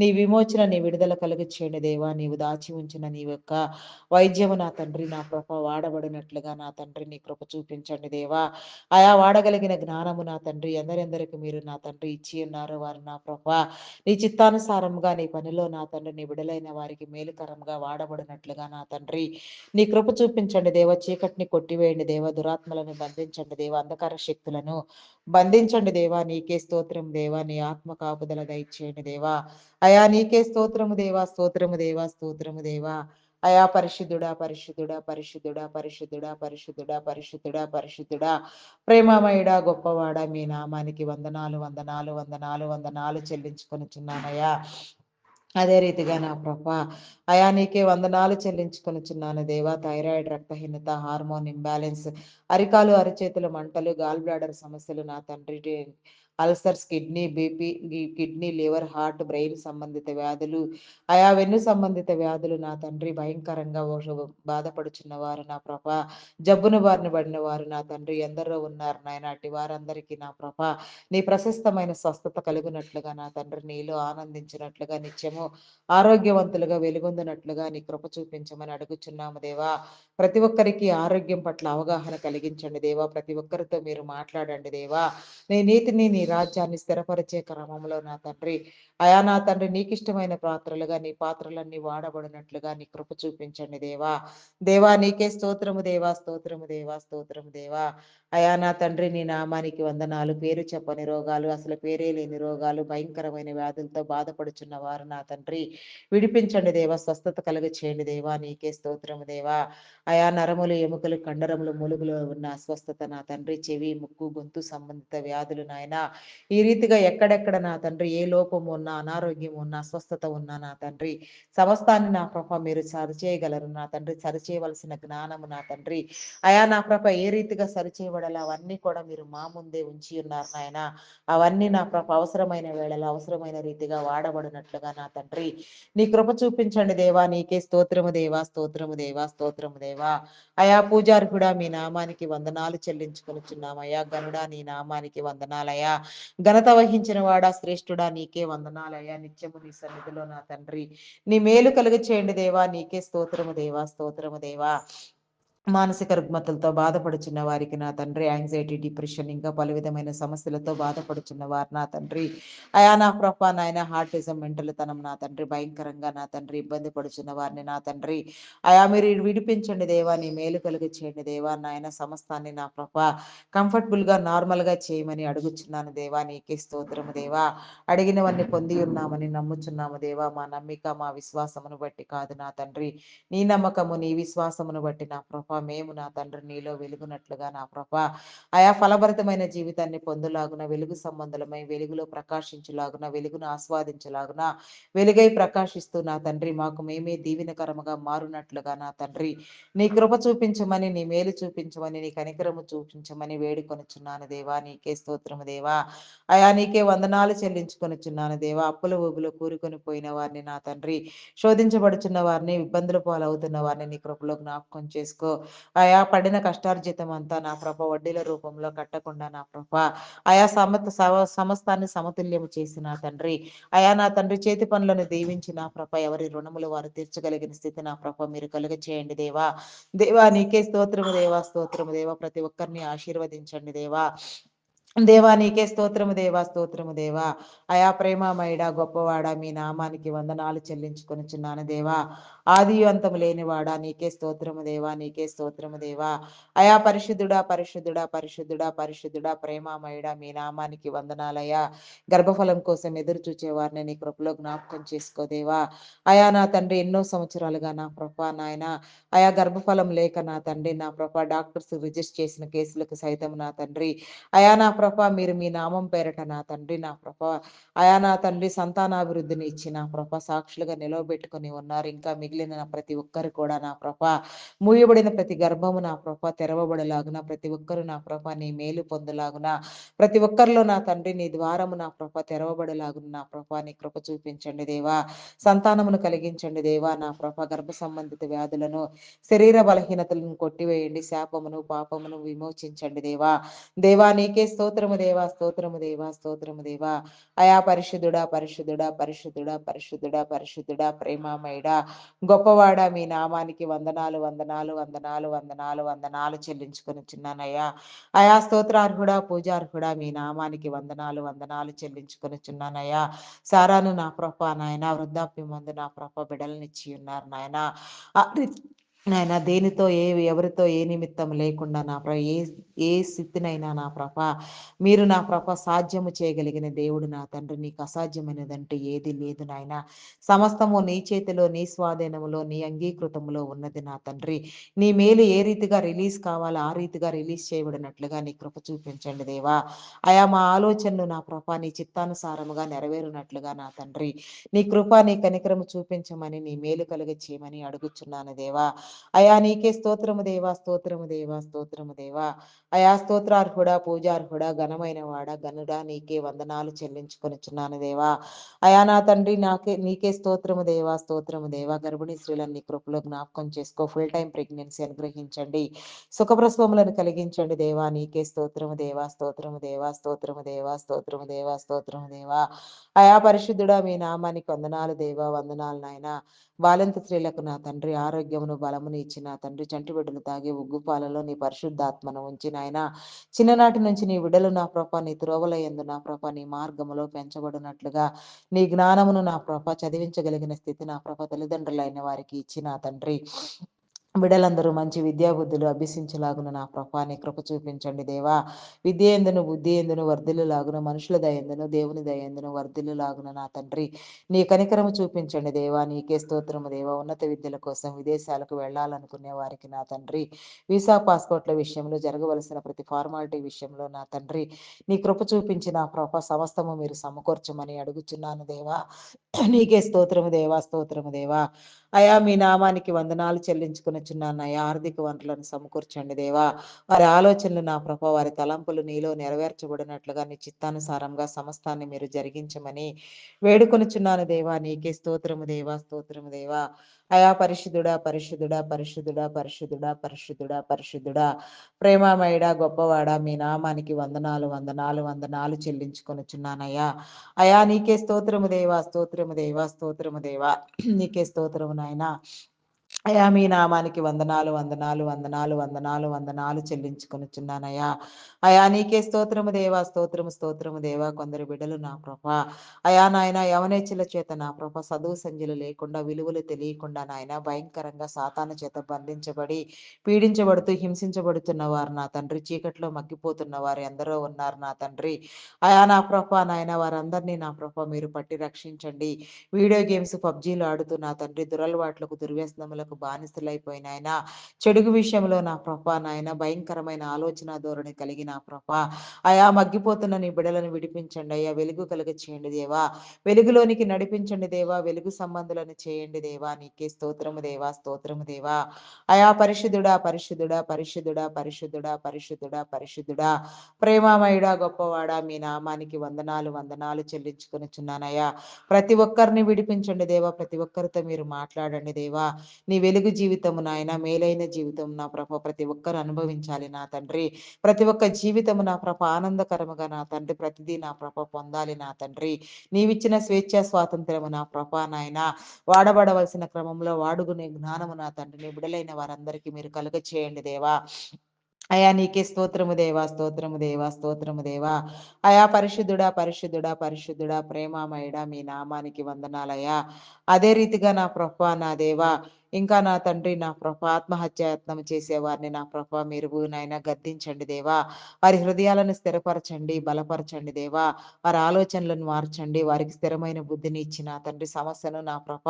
Speaker 1: నీ విమోచన, నీ విడుదల కలుగు చేయండి దేవా. నీవు దాచి ఉంచిన నీ యొక్క వైద్యము నా తండ్రి నా ప్రభ వాడబడినట్లుగా నా తండ్రి నీ కృప చూపించండి దేవా. ఆయా వాడగలిగిన జ్ఞానము నా తండ్రి ఎందరెందరికి మీరు నా తండ్రి ఇచ్చి ఉన్నారు వారు నా ప్రభ నీ చిత్తానుసారముగా నీ పనిలో నా తండ్రి నీ విడుదలైన వారికి మేలుకరంగా వాడబడినట్లుగా నా తండ్రి నీ కృప చూపించండి దేవ. చీకటిని కొట్టివేయండి దేవ. దురాత్మలను బంధించండి దేవ. అంధకార శక్తులను బంధించండి దేవా. నీకే స్తోత్రం దేవా. నీ ఆత్మ కాపుదల దయచేయండి దేవా. అయా నీకే స్తోత్రము దేవా, స్తోత్రము దేవా, స్తోత్రము దేవా. అయా పరిశుద్ధుడా, పరిశుద్ధుడా, పరిశుద్ధుడా, పరిశుద్ధుడా, పరిశుద్ధుడా, పరిశుద్ధుడా, పరిశుద్ధుడా, ప్రేమమయుడా, గొప్పవాడా మీ నామానికి వందనాలు వందనాలు వందనాలు వందనాలు చెల్లించుకొనుచున్నానయ్యా. అదే రీతిగా నా ప్రభా అయా నీకే వందనాలు చెల్లించుకొనుచున్నాను దేవా. థైరాయిడ్, రక్తహీనత, హార్మోన్ ఇంబ్యాలెన్స్, అరికాలు అరిచేతుల మంటలు, గాల్ బ్లాడర్ సమస్యలు నా తండ్రి ulcers, kidney, BP, kidney, liver, heart, brain సంబంధిత వ్యాధులు, ఆయా వెన్ను సంబంధిత వ్యాధులు నా తండ్రి భయంకరంగా బాధపడుచున్న వారు నా ప్రభ, జబ్బును బారిన పడిన వారు నా తండ్రి ఎందరో ఉన్నారు నాయన. అట్టి వారందరికీ నా ప్రభ నీ ప్రశస్తమైన స్వస్థత కలుగునట్లుగా నా తండ్రి నీలో ఆనందించినట్లుగా నిత్యము ఆరోగ్యవంతులుగా వెలుగొందినట్లుగా నీ కృప చూపించమని అడుగుచున్నాము దేవా. ప్రతి ఒక్కరికి ఆరోగ్యం పట్ల అవగాహన కలిగించండి దేవా. ప్రతి ఒక్కరితో మీరు మాట్లాడండి దేవా. నీ నీతిని నీ రాజ్యాన్ని స్థిరపరిచే క్రమంలో నా తండ్రి అయా నా తండ్రి నీకు ఇష్టమైన పాత్రలుగా నీ పాత్రలన్నీ వాడబడినట్లుగా నీ కృప చూపించండి దేవా. దేవా నీకే స్తోత్రము దేవా, స్తోత్రము దేవా, స్తోత్రము దేవా. అయా నా తండ్రి నీ నామానికి వందనాలు. పేరు చెప్పని రోగాలు, అసలు పేరే లేని రోగాలు, భయంకరమైన వ్యాధులతో బాధపడుచున్న వారు నా తండ్రి విడిపించండి దేవా. స్వస్థత కలుగ చేయండి దేవా. నీకే స్తోత్రము దేవా. అయా నరములు, ఎముకలు, కండరములు, మూలుగులో ఉన్న అస్వస్థత నా తండ్రి, చెవి, ముక్కు, గొంతు సంబంధిత వ్యాధులు నాయన ఈ రీతిగా ఎక్కడెక్కడ నా తండ్రి ఏ లోపము ఉన్నా, అనారోగ్యం ఉన్నా, అస్వస్థత ఉన్నా నా తండ్రి సమస్తాన్ని నా ప్రభ మీరు సరిచేయగలరు నా తండ్రి. సరిచేయవలసిన జ్ఞానము నా తండ్రి అయా నా ప్రభ ఏ రీతిగా సరిచేయబడాలి అవన్నీ కూడా మీరు మా ముందే ఉంచి ఉన్నారు నాయన. అవన్నీ నా ప్రభ అవసరమైన వేళలో అవసరమైన రీతిగా వాడబడినట్లుగా నా తండ్రి నీ కృప చూపించండి దేవా. నీకే స్తోత్రము దేవా, స్తోత్రము దేవా, స్తోత్రము దేవా. అయా పూజార్హుడా మీ నామానికి వందనాలు చెల్లించుకొనిచున్నామయ్యా. గనుడా నీ నామానికి వందనాలయ్యా. ఘనత వహించిన వాడా, శ్రేష్ఠుడా నీకే వందనాలయ్యా. నిత్యము నీ సన్నిధిలో నా తండ్రి నీ మేలు కలుగ చేయండి దేవా. నీకే స్తోత్రము దేవా, స్తోత్రము దేవా. మానసిక రుగ్మతలతో బాధపడుచున్న వారికి నా తండ్రి యాంగ్జైటీ, డిప్రెషన్ ఇంకా పలు విధమైన సమస్యలతో బాధపడుచున్న వారు నా తండ్రి అయా నా ప్రభ నాయన హార్టిజం, మెంటల్ తనం నా తండ్రి భయంకరంగా నా తండ్రి ఇబ్బంది పడుచున్న వారిని నా తండ్రి అయా మీరు విడిపించండి దేవా. నీ మేలు కలుగ చేయండి దేవా. నాయన సమస్తాన్ని నా ప్రభ కంఫర్టబుల్గా నార్మల్గా చేయమని అడుగుచున్నాను దేవా. నీకే స్తోత్రము దేవా. అడిగినవన్నీ పొంది ఉన్నామని నమ్ముచున్నాము దేవా. మా నమ్మిక మా విశ్వాసమును బట్టి కాదు నా తండ్రి నీ నమ్మకము నీ విశ్వాసమును బట్టి నా ప్రభ మేము నా తండ్రి నీలో వెలుగునట్లుగా నా ప్రభ ఆయా ఫలభరితమైన జీవితాన్ని పొందులాగున వెలుగు సంబంధులమై వెలుగులో ప్రకాశించులాగున వెలుగును ఆస్వాదించలాగున వెలుగై ప్రకాశిస్తూ నా తండ్రి మాకు మేమే దీవెనకరముగా మారునట్లుగా నా తండ్రి నీ కృప చూపించమని నీ మేలు చూపించమని నీ కనికరము చూపించమని వేడుకొనుచున్నాను దేవా. నీకే స్తోత్రము దేవా. అయా నీకే వందనాలు చెల్లించుకొనుచున్నాను దేవా. అప్పుల ఊబులో కూరుకొని పోయిన వారిని నా తండ్రి శోధించబడుచున్న వారిని ఇబ్బందుల పాలవుతున్న వారిని నీ కృపలో జ్ఞాపకం చేసుకో. ఆయా పడిన కష్టార్జితం అంతా నా ప్రభ వడ్డీల రూపంలో కట్టకుండా నా ప్రభ ఆయా సమస్తాన్ని సమతుల్యము చేసి నా తండ్రి అయా నా తండ్రి చేతి పనులను దీవించి నా ప్రభ ఎవరి రుణములు వారు తీర్చగలిగిన స్థితి నా ప్రభ మీరు కలుగ చేయండి దేవా. దేవా నీకే స్తోత్రము దేవా, స్తోత్రము దేవా. ప్రతి ఒక్కరిని ఆశీర్వదించండి దేవా. దేవా నీకే స్తోత్రము దేవా, స్తోత్రము దేవా. అయా ప్రేమమయుడా గొప్పవాడా మీ నామానికి వందనాలు చెల్లించుకొనుచున్నాను దేవా. ఆది అంతము లేనివాడా నీకే స్తోత్రము దేవా. నీకే స్తోత్రము దేవా. అయా పరిశుద్ధుడా, పరిశుద్ధుడా, పరిశుద్ధుడా, పరిశుద్ధుడా, ప్రేమమయుడా మీ నామానికి వందనాలయ్యా. గర్భఫలం కోసం ఎదురు చూచే వారిని నీ కృపలో జ్ఞాపకం చేసుకోదేవా. అయా నా తండ్రి ఎన్నో సంవత్సరాలుగా నా ప్రభ నాయన అయా గర్భఫలం లేక నా తండ్రి నా ప్రభ డాక్టర్స్ రిజిస్టర్ చేసిన కేసులకు సైతం నా తండ్రి అయా నా ప్రభ మీరు మీ నామం పేరట నా తండ్రి నా ప్రభ అయా నా తండ్రి సంతానాభివృద్ధిని ఇచ్చి నా ప్రభ సాక్షులుగా నిలవబెట్టుకుని ఉన్నారు. ఇంకా మిగిలిన ప్రతి ఒక్కరు కూడా నా ప్రభ మూయబడిన ప్రతి గర్భము నా ప్రభ తెరవబడలాగున ప్రతి ఒక్కరు నా ప్రభ నీ మేలు పొందలాగున ప్రతి ఒక్కరిలో నా తండ్రి నీ ద్వారము నా ప్రభ తెరవబడలాగున నా ప్రభ నీ కృప చూపించండి దేవా. సంతానమును కలిగించండి దేవా. నా ప్రభ గర్భ సంబంధిత వ్యాధులను శరీర బలహీనతలను కొట్టివేయండి. శాపమును పాపమును విమోచించండి దేవా. దేవా నీకే స్తోత్రము దేవా, స్తోత్రము దేవా, స్తోత్రము దేవా. అయా పరిశుద్ధుడా, పరిశుద్ధుడా, పరిశుద్ధుడా, పరిశుద్ధుడా, పరిశుద్ధుడా, ప్రేమమయుడా గొప్పవాడా మీ నామానికి వందనాలు, వందనాలు, వందనాలు, వందనాలు, వందనాలు చెల్లించుకొనిచున్నానయ్యా. అయా స్తోత్రార్హుడా, పూజార్హుడా మీ నామానికి వందనాలు, వందనాలు చెల్లించుకొనిచున్నానయ్యా. సారాను నా ప్రభ నాయన వృద్ధాప్యం ముందు నా ప్రభ బిడలనిచ్చి ఉన్నారు నాయన. నాయన దేనితో ఎవరితో ఏ నిమిత్తం లేకుండా నా ప్రభ ఏ స్థితినైనా నా ప్రభ మీరు నా ప్రభ సాధ్యము చేయగలిగిన దేవుడు నా తండ్రి. నీకు అసాధ్యమైనదంటే ఏది లేదు నాయన. సమస్తము నీ చేతిలో నీ స్వాధీనములో నీ అంగీకృతములో ఉన్నది నా తండ్రి. నీ మేలు ఏ రీతిగా రిలీజ్ కావాలో ఆ రీతిగా రిలీజ్ చేయబడినట్లుగా నీ కృప చూపించండి దేవా. అయా మా ఆలోచనలు నా ప్రభ నీ చిత్తానుసారముగా నెరవేరునట్లుగా నా తండ్రి నీ కృప నీ కనికరము చూపించమని నీ మేలు కలుగ చేయమని అడుగుచున్నాను దేవా. అయా నీకే స్తోత్రము దేవా, స్తోత్రము దేవా, స్తోత్రము దేవా. అయా స్తోత్రార్హుడా, పూజార్హుడా, ఘనమైన వాడ, గనుడా, నీకే వందనాలు చెల్లించుకొనుచున్నాను దేవా. అయా నా తండ్రి, నీకే స్తోత్రము దేవా, స్తోత్రము దేవా. గర్భిణీ స్త్రీలను నీ కృపలో జ్ఞాపకం చేసుకో. ఫుల్ టైం ప్రెగ్నెన్సీ అనుగ్రహించండి. సుఖప్రసవములను కలిగించండి దేవా. నీకే స్తోత్రము దేవా, స్తోత్రము దేవా, స్తోత్రము దేవా, స్తోత్రము దేవా, స్తోత్రము దేవా. అయా పరిశుద్ధుడా, మీ నామానికి వందనాలు దేవా, వందనాలు నాయనా. బాలింత స్త్రీలకు నా తండ్రి ఆరోగ్యమును బలమును ఇచ్చి నా తండ్రి చంటి బిడ్డలు తాగే ఉగ్గు పాలలో నీ పరిశుద్ధాత్మను ఉంచి నాయన చిన్ననాటి నుంచి నీ విడలు నా ప్రభ నీ త్రోవల యందు నా ప్రభ నీ మార్గములో పెంచబడినట్లుగా నీ జ్ఞానమును నా ప్రభ చదివించగలిగిన స్థితి నా ప్రభ తల్లిదండ్రులైన వారికి ఇచ్చి నా తండ్రి బిడ్డలందరూ మంచి విద్యాబుద్ధులు అభ్యసించలాగున నా ప్రభా నీ కృప చూపించండి దేవా. విద్య ఎందును బుద్ధి ఎందును వర్ధిల్లులాగున మనుషుల దయందును దేవుని దయందును వర్ధిల్లులాగున నా తండ్రి నీ కనికరము చూపించండి దేవా. నీకే స్తోత్రము దేవా. ఉన్నత విద్యల కోసం విదేశాలకు వెళ్ళాలనుకునే వారికి నా తండ్రి వీసా పాస్పోర్ట్ల విషయంలో జరగవలసిన ప్రతి ఫార్మాలిటీ విషయంలో నా తండ్రి నీ కృప చూపించి నా ప్రభ సమస్తము మీరు సమకూర్చమని అడుగుచున్నాను దేవా. నీకే స్తోత్రము దేవా, స్తోత్రము దేవా. అయా మీ నామానికి వందనాలు చెల్లించుకొనుచున్నాను. అయా ఆర్థిక వనరులను సమకూర్చండి దేవా. వారి ఆలోచనలు నా ప్రభ వారి తలంపులు నీలో నెరవేర్చబడినట్లుగా నీ చిత్తానుసారంగా సమస్తాన్ని మీరు జరిగించమని వేడుకొనుచున్నాను దేవా. నీకే స్తోత్రము దేవా, స్తోత్రము దేవా. అయా పరిశుద్ధుడా, పరిశుద్ధుడా, పరిశుద్ధుడా, పరిశుద్ధుడా, పరిశుద్ధుడా, పరిశుద్ధుడా, ప్రేమమయుడా, గొప్పవాడా, మీ నామానికి వందనాలు, వందనాలు, వందనాలు చెల్లించుకొనుచున్నానయ్యా. అయా నీకే స్తోత్రము దేవా, స్తోత్రము దేవా, స్తోత్రము దేవా. నీకే స్తోత్రము నాయనా. అయా మీ నామానికి వందనాలు, వందనాలు, వందనాలు, వందనాలు, వందనాలు చెల్లించుకొనుచున్నానయ్యా. అయా నీకే స్తోత్రము దేవా, స్తోత్రము, స్తోత్రము దేవా. కొందరు బిడ్డలు నా ప్రభ అయా నాయన యవనేచ్చుల చేత నా ప్రభ చదువు సంధ్యలు లేకుండా విలువలు తెలియకుండా నాయన భయంకరంగా సాతాను చేత బంధించబడి పీడించబడుతూ హింసించబడుతున్న వారు నా తండ్రి చీకట్లో మగ్గిపోతున్న వారు ఎందరో ఉన్నారు నా తండ్రి. అయా నా ప్రభ నాయన వారందరినీ నా ప్రభ మీరు పట్టి రక్షించండి. వీడియో గేమ్స్ పబ్జీలు ఆడుతూ నా తండ్రి దురలవాట్లకు దుర్వ్యసనములకు బానిసలైపోయిన ఆయన చెడుగు విషయంలో నా ప్రభ నాయన భయంకరమైన ఆలోచన ధోరణి కలిగి నా ప్రభ అయా మగ్గిపోతున్న నీ బిడలను విడిపించండి అయ్యా. వెలుగు కలుగ చేయండి దేవా. వెలుగులోనికి నడిపించండి దేవా. వెలుగు సంబంధులను చేయండి దేవా. నీకే స్తోత్రము దేవా, స్తోత్రము దేవా. అయా పరిశుద్ధుడా, పరిశుద్ధుడా, పరిశుద్ధుడా, పరిశుద్ధుడా, పరిశుద్ధుడా, పరిశుద్ధుడా, ప్రేమమయుడా, గొప్పవాడా, మీ నామానికి వందనాలు, వందనాలు చెల్లించుకొనుచున్నానయ్యా. ప్రతి ఒక్కరిని విడిపించండి దేవా. ప్రతి ఒక్కరితో మీరు మాట్లాడండి దేవా. నీ వెలుగు జీవితము నాయన మేలైన జీవితం నా ప్రభ ప్రతి ఒక్కరు అనుభవించాలి నా తండ్రి. ప్రతి ఒక్క జీవితము నా ప్రభ ఆనందకరముగా నా తండ్రి ప్రతిదీ నా ప్రభ పొందాలి నా తండ్రి. నీవిచ్చిన స్వేచ్ఛ స్వాతంత్రము నా ప్రభ నాయన వాడబడవలసిన క్రమంలో వాడుకునే జ్ఞానము నా తండ్రి నీ బిడలైన వారందరికీ మీరు కలుగ చేయండి దేవా. అయా నీకే స్తోత్రము దేవా, స్తోత్రము దేవా, స్తోత్రము దేవా. అయా పరిశుద్ధుడా, పరిశుద్ధుడా, పరిశుద్ధుడా, ప్రేమమయుడా, మీ నామానికి వందనాలయ్యా. అదే రీతిగా నా ప్రభ నా దేవా ఇంకా నా తండ్రి నా ప్రభ ఆత్మహత్యాయత్నం చేసేవారిని నా ప్రభ మీరు నాయన గద్దించండి దేవా. వారి హృదయాలను స్థిరపరచండి, బలపరచండి దేవా. వారి ఆలోచనలను మార్చండి. వారికి స్థిరమైన బుద్ధిని ఇచ్చి నా తండ్రి సమస్యను నా ప్రభ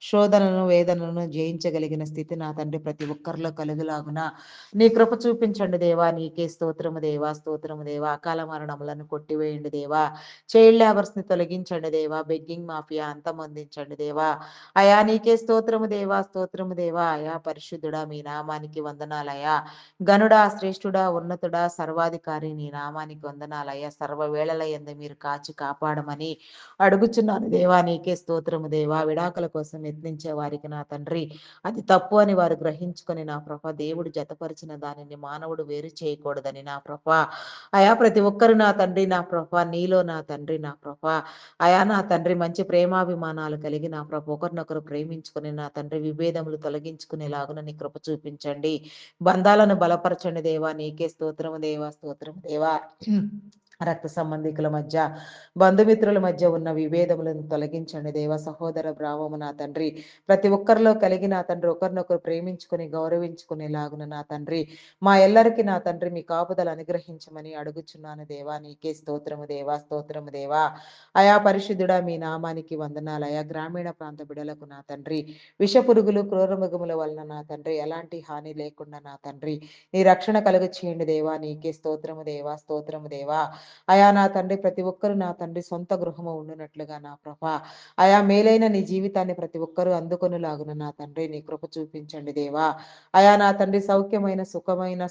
Speaker 1: శోధనను వేదనను జయించగలిగిన స్థితి నా తండ్రి ప్రతి ఒక్కరిలో కలుగులాగున నీ కృప చూపించండి దేవా. నీకే స్తోత్రము దేవా, స్తోత్రము దేవా. అకాల మరణములను కొట్టివేయండి దేవా. చైల్డ్ లేబర్స్ ని తొలగించండి దేవా. బెగ్గింగ్ మాఫియా అంతమొందించండి దేవా. అయా నీకే స్తోత్రము దేవా, స్తోత్రము దేవా. అయా పరిశుద్ధుడా, మీ నామానికి వందనాలయా. గనుడా, శ్రేష్ఠుడా, ఉన్నతుడా, సర్వాధికారి, నీ నామానికి వందనాలయ్యా. సర్వవేళల యందు మీరు కాచి కాపాడమని అడుగుచున్నాను దేవా. నీకే స్తోత్రము దేవా. విడాకుల కోసం యత్నించే వారికి నా తండ్రి అది తప్పు అని వారు గ్రహించుకొని నా ప్రభ దేవుడు జతపరిచిన దానిని మానవుడు వేరు చేయకూడదని నా ప్రభ అయా ప్రతి ఒక్కరు నా తండ్రి నా ప్రభ నీలో నా తండ్రి నా ప్రభ అయా నా తండ్రి మంచి ప్రేమాభిమానాలు కలిగి నా ప్రభ ఒకరినొకరు ప్రేమించుకుని నా తండ్రి విభేదములు తొలగించుకునేలాగున నీ కృప చూపించండి. బంధాలను బలపరచండి దేవా. నీకే స్తోత్రము దేవా, స్తోత్రము దేవా. రక్త సంబంధికుల మధ్య బంధుమిత్రుల మధ్య ఉన్న విభేదములను తొలగించండి దేవ. సహోదర భావము నా తండ్రి ప్రతి ఒక్కరిలో కలిగి నా తండ్రి ఒకరినొకరు ప్రేమించుకుని గౌరవించుకునేలాగున నా తండ్రి మా ఎల్లరికి నా తండ్రి మీ కాపుదలు అనుగ్రహించమని అడుగుచున్నాను దేవా. నీకే స్తోత్రము దేవా, స్తోత్రము దేవా. అయా పరిశుద్ధుడా, మీ నామానికి వందనాలు. అయా గ్రామీణ ప్రాంత బిడలకు నా తండ్రి విష పురుగులు క్రూరమృగముల వలన నా తండ్రి ఎలాంటి హాని లేకుండా నా తండ్రి నీ రక్షణ కలుగ చేయండి దేవా. నీకే స్తోత్రము దేవా, స్తోత్రము దేవా. అయా నా తండ్రి ప్రతి ఒక్కరు నా తండ్రి సొంత గృహము ఉండునట్లుగా నా ప్రభ అయా మేలైన నీ జీవితాన్ని ప్రతి ఒక్కరూ అందుకొనులాగున నా తండ్రి నీ కృప చూపించండి దేవా. అయా నా తండ్రి సౌఖ్యమైన, సుఖమైన,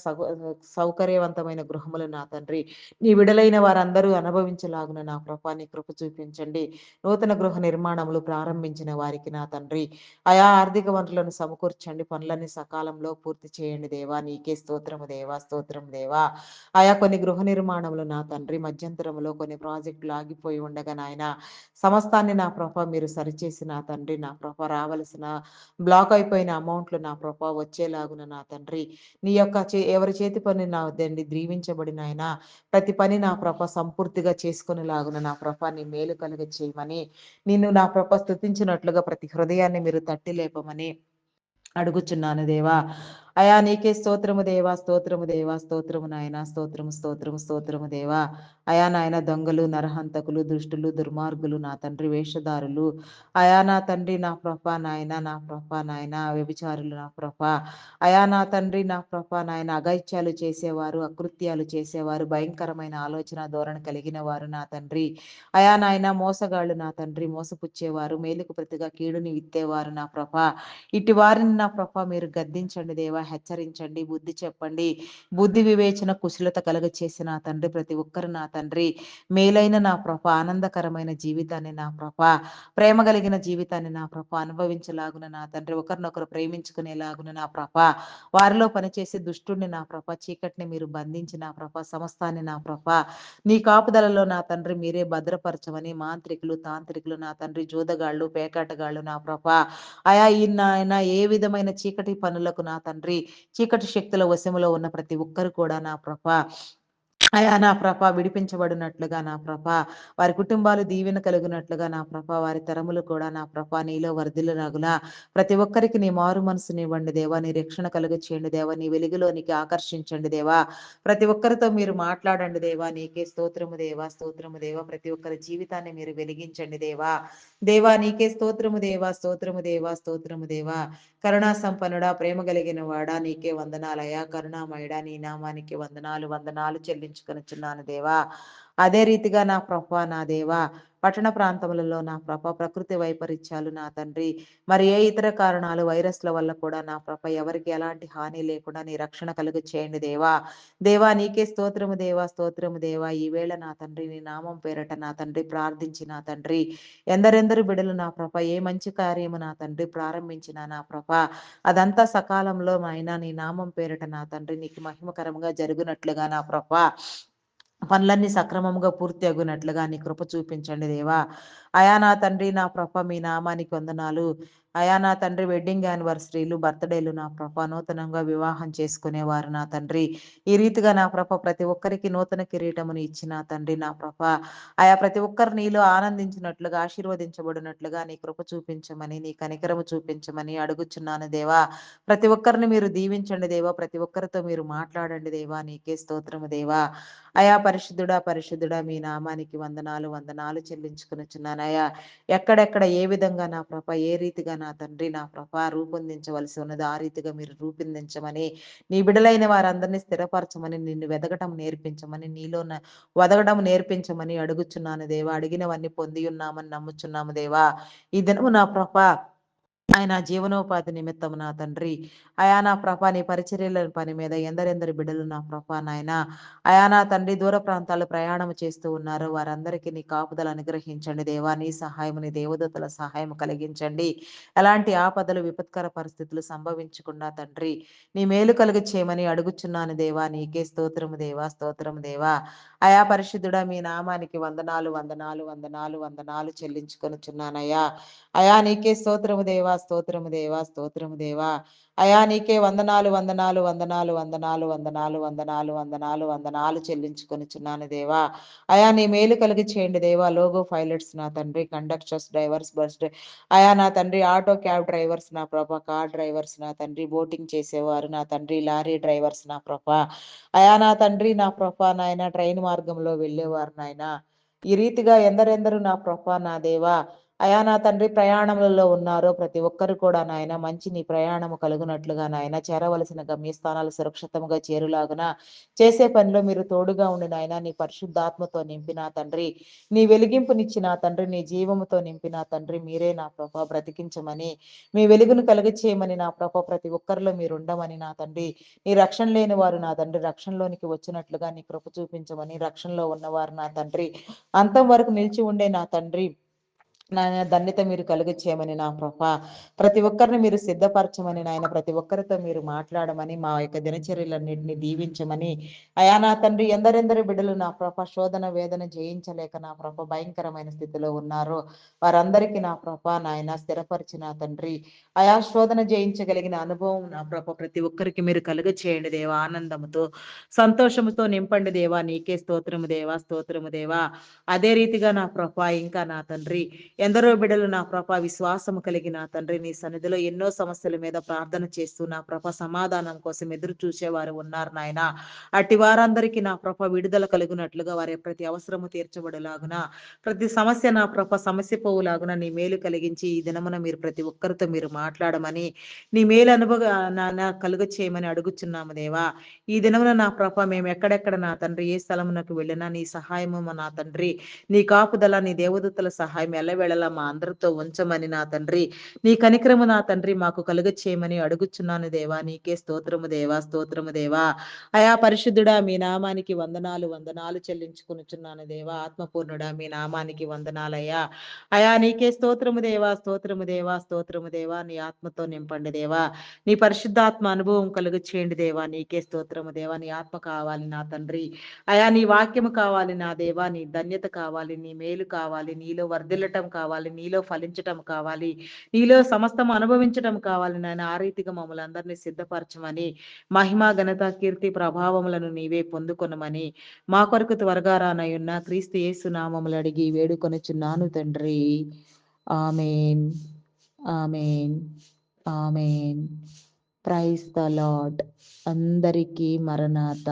Speaker 1: సౌకర్యవంతమైన గృహములు నా తండ్రి నీ విడలైన వారందరూ అనుభవించలాగున నా ప్రభ నీ కృప చూపించండి. నూతన గృహ నిర్మాణములు ప్రారంభించిన వారికి నా తండ్రి అయా ఆర్థిక వనరులను సమకూర్చండి. పనులన్నీ సకాలంలో పూర్తి చేయండి దేవా. నీకే స్తోత్రము దేవా, స్తోత్రము దేవా. ఆయా కొన్ని గృహ నిర్మాణములు నా తండ్రి మధ్యంతరములో కొన్ని ప్రాజెక్టులు ఆగిపోయి ఉండగా నాయన సమస్తాన్ని నా ప్రభ మీరు సరిచేసి నా తండ్రి నా ప్రభ రావలసిన బ్లాక్ అయిపోయిన అమౌంట్లు నా ప్రభ వచ్చేలాగున నా తండ్రి నీ యొక్క ఎవరి చేతి పని నా తండ్రి దీవించబడిన ఆయన ప్రతి పని నా ప్రభ సంపూర్తిగా చేసుకునేలాగున నా ప్రభ నీ మేలు కలుగ చేయమని నిన్ను నా ప్రభ స్తుతించినట్లుగా ప్రతి హృదయాన్ని మీరు తట్టి లేపమని అడుగుచున్నాను దేవా. అయా నీకే స్తోత్రము దేవా, స్తోత్రము దేవా, స్తోత్రము నాయన, స్తోత్రము స్తోత్రము స్తోత్రము దేవా. అయా నాయన దొంగలు, నరహంతకులు, దుష్టులు, దుర్మార్గులు నా తండ్రి వేషధారులు అయా నా తండ్రి నా ప్రభ నాయన, నా ప్రభ నాయన వ్యభిచారులు నా ప్రభ అయా నా తండ్రి నా ప్రభ నాయన అగైత్యాలు చేసేవారు, అకృత్యాలు చేసేవారు, భయంకరమైన ఆలోచన ధోరణి కలిగిన వారు నా తండ్రి అయా నాయన మోసగాళ్ళు నా తండ్రి మోసపుచ్చేవారు, మేలుకు ప్రతిగా కీడుని విత్తేవారు నా ప్రభ ఇటు వారిని నా ప్రభ మీరు గద్దించండి దేవా, హెచ్చరించండి, బుద్ధి చెప్పండి. బుద్ధి వివేచన కుశలత కలుగ చేసిన నా తండ్రి ప్రతి ఒక్కరు నా తండ్రి మేలైన నా ప్రభ ఆనందకరమైన జీవితాన్ని నా ప్రభ ప్రేమ కలిగిన జీవితాన్ని నా ప్రభ అనుభవించలాగున నా తండ్రి ఒకరినొకరు ప్రేమించుకునేలాగున నా ప్రభ వారిలో పనిచేసే దుష్టుడిని నా ప్రభ చీకటిని మీరు బంధించి నా ప్రభ సమస్తాన్ని నా ప్రభ నీ కాపుదలలో నా తండ్రి మీరే భద్రపరచమని మాంత్రికులు, తాంత్రికులు నా తండ్రి జూదగాళ్ళు, పేకాటగాళ్ళు నా ప్రభ అయా ఈయన ఏ విధమైన చీకటి పనులకు నా తండ్రి చీకటి శక్తుల వశములో ఉన్న ప్రతి ఒక్కరు కూడా నా ప్రభ అయా నా ప్రభ విడిపించబడినట్లుగా నా ప్రభ వారి కుటుంబాలు దీవెన కలిగినట్లుగా నా ప్రభ వారి తరములు కూడా నా ప్రభ నీలో వర్ధిల్లునగున ప్రతి ఒక్కరికి నీ మారు మనసునివ్వండి దేవా. నీ రక్షణ కలుగ చేయండి దేవా. నీ వెలుగులోనికి ఆకర్షించండి దేవా. ప్రతి ఒక్కరితో మీరు మాట్లాడండి దేవా. నీకే స్తోత్రము దేవా, స్తోత్రము దేవా. ప్రతి ఒక్కరి జీవితాన్ని మీరు వెలిగించండి దేవా. దేవా నీకే స్తోత్రము దేవా, స్తోత్రము దేవా, స్తోత్రము దేవా. కరుణా సంపన్నుడా, ప్రేమ కలిగిన వాడా నీకే వందనాలయా. కరుణామయుడా నీ నామానికి వందనాలు వందనాలు చెల్లించుకొనుచున్నాను దేవా. అదే రీతిగా నా ప్రభ నా దేవా పట్టణ ప్రాంతములలో నా ప్రభ ప్రకృతి వైపరీత్యాలు నా తండ్రి మరి ఏ ఇతర కారణాలు వైరస్ల వల్ల కూడా నా ప్రభ ఎవరికి ఎలాంటి హాని లేకుండా నీ రక్షణ కలుగ చేయండి దేవా. దేవా నీకే స్తోత్రము దేవా, స్తోత్రము దేవా. ఈవేళ నా తండ్రి నీ నామం పేరట నా తండ్రి ప్రార్థించి నా తండ్రి ఎందరెందరు బిడలు నా ప్రభ ఏ మంచి కార్యము నా తండ్రి ప్రారంభించిన నా ప్రభ అదంతా సకాలంలో అయినా నీ నామం పేరట నా తండ్రి నీకు మహిమకరంగా జరుగునట్లుగా నా ప్రభ పనులన్నీ సక్రమంగా పూర్తి అగునట్లుగా నీ కృప చూపించండి దేవా. అయా నా తండ్రి నా ప్రభ మీ నామానికి వందనాలు. అయా నా తండ్రి వెడ్డింగ్ యానివర్సరీలు, బర్త్డేలు నా ప్రభ నూతనంగా వివాహం చేసుకునేవారు నా తండ్రి ఈ రీతిగా నా ప్రభ ప్రతి ఒక్కరికి నూతన కిరీటమును ఇచ్చిన తండ్రి నా ప్రభ ఆయా ప్రతి ఒక్కరు నీలో ఆనందించినట్లుగా ఆశీర్వదించబడినట్లుగా నీ కృప చూపించమని నీ కనికరము చూపించమని అడుగుచున్నాను దేవా. ప్రతి ఒక్కరిని మీరు దీవించండి దేవా. ప్రతి ఒక్కరితో మీరు మాట్లాడండి దేవా. నీకే స్తోత్రము దేవా. అయా పరిశుద్ధుడా, పరిశుద్ధుడా మీ నామానికి వందనాలు వందనాలు చెల్లించుకునిచున్నాను అయా. ఎక్కడెక్కడ ఏ విధంగా నా ప్రభ ఏ రీతిగా నా తండ్రి నా ప్రభ రూపొందించవలసి ఉన్నది ఆ రీతిగా మీరు రూపొందించమని నీ బిడలైన వారందరినీ స్థిరపరచమని నిన్ను వెదగటం నేర్పించమని నీలో వదగడం నేర్పించమని అడుగుచున్నాను దేవా. అడిగినవన్నీ పొంది ఉన్నామని నమ్ముచున్నాము దేవా. ఈ దినము నా ప్రభ ఆయన జీవనోపాధి నిమిత్తం నా తండ్రి అయా నా ప్రభ నీ పరిచర్యల పని మీద ఎందరెందరి బిడ్డలు నా ప్రభ నాయన అయా నా తండ్రి దూర ప్రాంతాలు ప్రయాణం చేస్తూ ఉన్నారు వారందరికీ నీ కాపుదలు అనుగ్రహించండి దేవా. నీ సహాయము నీ దేవదూతల సహాయం కలిగించండి. ఎలాంటి ఆపదలు విపత్కర పరిస్థితులు సంభవించకుండా తండ్రి నీ మేలు కలుగ చేయమని అడుగుచున్నాను దేవా. నీకే స్తోత్రము దేవా, స్తోత్రము దేవా. అయా పరిశుద్ధుడా మీ నామానికి వందనాలు వందనాలు వందనాలు వందనాలు చెల్లించుకొనుచున్నానయ్యా. అయా నీకే స్తోత్రము దేవా, స్తోత్రము దేవా, స్తోత్రము దేవా. అయా నీకే వందనాలు వందనాలు వందనాలు వందనాలు వందనాలు వందనాలు వందనాలు వందనాలు చెల్లించుకొనుచున్నాను దేవా. అయా నీ మేలు కలిగి చేయండి దేవా. లోగో పైలట్స్ నా తండ్రి, కండక్టర్స్, డ్రైవర్స్, బస్ అయా నా తండ్రి ఆటో క్యాబ్ డ్రైవర్స్ నా ప్రభ, కార్ డ్రైవర్స్ నా తండ్రి, బోటింగ్ చేసేవారు నా తండ్రి, లారీ డ్రైవర్స్ నా ప్రభ అయా నా తండ్రి నా ప్రభ నాయన ట్రైన్ మార్గంలో వెళ్ళేవారు నాయన ఈ రీతిగా ఎందరెందరు నా ప్రభ నా దేవా అయా నా తండ్రి ప్రయాణములలో ఉన్నారో ప్రతి ఒక్కరు కూడా నాయన మంచి నీ ప్రయాణము కలుగునట్లుగా నాయన చేరవలసిన గమ్యస్థానాలు సురక్షితంగా చేరులాగున చేసే పనిలో మీరు తోడుగా ఉండి నాయన నీ పరిశుద్ధాత్మతో నింపిన తండ్రి నీ వెలిగింపునిచ్చిన తండ్రి నీ జీవముతో నింపిన తండ్రి మీరే నా ప్రభ బ్రతికించమని మీ వెలుగును కలుగచేయమని నా ప్రభ ప్రతి ఒక్కరిలో మీరు ఉండమని నా తండ్రి నీ రక్షణ లేని వారు నా తండ్రి రక్షణలోనికి వచ్చినట్లుగా నీ కృప చూపించమని రక్షణలో ఉన్నవారు నా తండ్రి అంతం వరకు నిలిచి ఉండే నా తండ్రి నాయన ధన్యత మీరు కలుగచేయమని నా ప్రభ ప్రతి ఒక్కరిని మీరు సిద్ధపరచమని నాయన ప్రతి ఒక్కరితో మీరు మాట్లాడమని మా యొక్క దినచర్యలన్నింటినీ దీవించమని అయా నా తండ్రి ఎందరెందరి బిడ్డలు నా ప్రభ శోధన వేదన జయించలేక నా ప్రభ భయంకరమైన స్థితిలో ఉన్నారో వారందరికీ నా ప్రభ నాయన స్థిరపరిచిన తండ్రి అయా శోధన జయించగలిగిన అనుభవం నా ప్రభ ప్రతి ఒక్కరికి మీరు కలుగచేయండి దేవా ఆనందముతో సంతోషముతో నింపండి దేవా నీకే స్తోత్రము దేవా స్తోత్రము దేవా అదే రీతిగా నా ప్రభ ఇంకా నా తండ్రి ఎందరో బిడ్డలు నా ప్రభ విశ్వాసము కలిగి నా తండ్రి నీ సన్నిధిలో ఎన్నో సమస్యల మీద ప్రార్థన చేస్తూ నా ప్రభ సమాధానం కోసం ఎదురు చూసేవారు ఉన్నారు నాయన అట్టి వారందరికీ నా ప్రభ విడుదల కలిగినట్లుగా వారి ప్రతి అవసరము తీర్చబడేలాగున ప్రతి సమస్య నా ప్రభ సమస్య పోవులాగున నీ మేలు కలిగించి ఈ దినమున మీరు ప్రతి ఒక్కరితో మీరు మాట్లాడమని నీ మేలు అనుభవ నా కలుగ చేయమని అడుగుచున్నాము దేవా ఈ దినమున నా ప్రభ మేము ఎక్కడెక్కడ నా తండ్రి ఏ స్థలమునకు వెళ్ళినా నీ సహాయము నా తండ్రి నీ కాపుదల నీ దేవదూతల సహాయం ఎల్లవేళలా మా అందరితో ఉంచమని నా తండ్రి నీ కనిక్రము నా తండ్రి మాకు కలుగ చేయమని అడుగుచున్నాను దేవా నీకే స్తోత్రము దేవా స్తోత్రము దేవా అయా పరిశుద్ధుడా మీ నామానికి వందనాలు వందనాలు చెల్లించుకునిచున్నాను దేవా ఆత్మపూర్ణుడా మీ నామానికి వందనాలయ్యా అయా నీకే స్తోత్రము దేవా స్తోత్రము దేవా స్తోత్రము దేవా నీ ఆత్మతో నింపండి దేవా నీ పరిశుద్ధాత్మ అనుభవం కలుగ చేయండి దేవా నీకే స్తోత్రము దేవా నీ ఆత్మ కావాలి నా తండ్రి అయా నీ వాక్యము కావాలి నా దేవా నీ ధన్యత కావాలి నీ మేలు కావాలి నీలో వర్ధిల్లటం కావాలి నీలో ఫలించటం కావాలి నీలో సమస్తం అనుభవించటం కావాలి నాయన ఆ రీతిగా మమ్మల్ని అందరినీ సిద్ధపరచమని మహిమ ఘనత కీర్తి ప్రభావములను నీవే పొందుకొనమని మా కొరకు త్వరగా రానయున్న క్రీస్తు యేసు నామములు అడిగి వేడుకొనుచున్నాను తండ్రి amen amen amen praise the Lord అందరికీ మరణాత